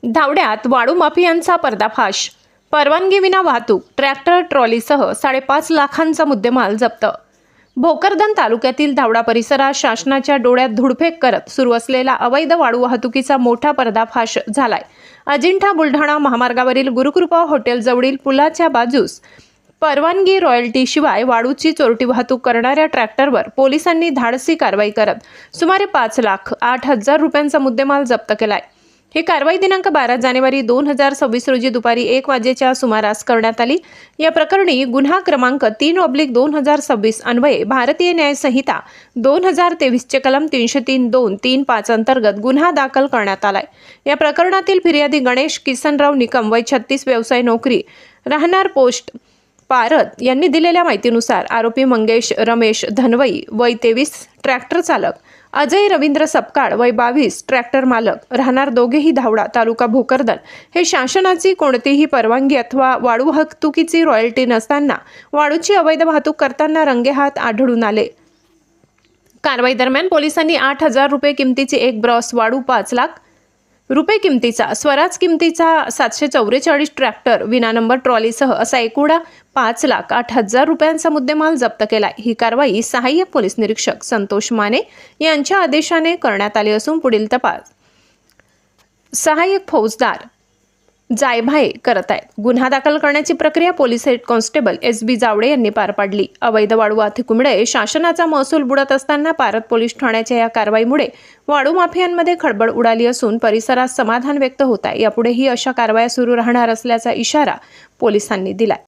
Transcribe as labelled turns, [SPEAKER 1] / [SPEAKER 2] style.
[SPEAKER 1] धावड्यात वाळू माफियांचा पर्दाफाश. परवानगीविना वाहतूक, ट्रॅक्टर ट्रॉलीसह 5.5 लाखांचा मुद्देमाल जप्त. भोकरदन तालुक्यातील धावडा परिसरात शासनाच्या डोळ्यात धुडफेक करत सुरू असलेला अवैध वाळू वाहतुकीचा मोठा पर्दाफाश झालाय. अजिंठा बुलढाणा महामार्गावरील गुरुकृपा हॉटेल जवळील पुलाच्या बाजूस परवानगी रॉयल्टी शिवाय वाळूची चोरटी वाहतूक करणाऱ्या ट्रॅक्टरवर पोलिसांनी धाडसी कारवाई करत सुमारे 5,08,000 रुपयांचा मुद्देमाल जप्त केलाय. ही कारवाई दिनांक 12 जानेवारी 2026 रोजी दुपारी 1 वाजेच्या सुमारास करण्यात आली. या प्रकरणी गुन्हा क्रमांक 3/2026 अन्वये भारतीय न्याय संहिता 2023 चे कलम 303(2)(3)(5) अंतर्गत गुन्हा दाखल करण्यात आलाय. या प्रकरणातील फिर्यादी गणेश किसनराव निकम वय 36 व्यवसाय नोकरी राहणार पोस्ट पारत यांनी दिलेल्या माहितीनुसार आरोपी मंगेश रमेश धनवई वय 23 ट्रॅक्टर चालक, अजय रवींद्र सपकाळ वय 22 ट्रॅक्टर मालक राहणार दोघेही धावडा तालुका भोकरदन हे शासनाची कोणतीही परवानगी अथवा वाळू वाहतुकीची रॉयल्टी नसताना वाळूची अवैध वाहतूक करताना रंगेहात आढळून आले. कारवाई पोलिसांनी 8,000 रुपये किमतीची एक ब्रॉस वाळू, 5 लाख रुपये किमतीचा स्वराज किमतीचा 744 ट्रॅक्टर विना नंबर ट्रॉलीसह असा एकूण 5,08,000 रुपयांचा मुद्देमाल जप्त केलाय. ही कारवाई सहाय्यक पोलीस निरीक्षक संतोष माने यांच्या आदेशाने करण्यात आली असून पुढील तपास सहाय्यक फौजदार जायभाये करत आहेत. गुन्हा दाखल करण्याची प्रक्रिया police head constable SB Jawade यांनी पार पाडली. अवैध वाळू वाहतुकीमुळे शासनाचा महसूल बुडत असताना पारत पोलीस ठाण्याच्या या कारवाईमुळे वाळू माफियांमध्ये खळबळ उडाली असून परिसरात समाधान व्यक्त होत आहे. यापुढेही अशा कारवाया सुरू राहणार असल्याचा इशारा पोलिसांनी दिला.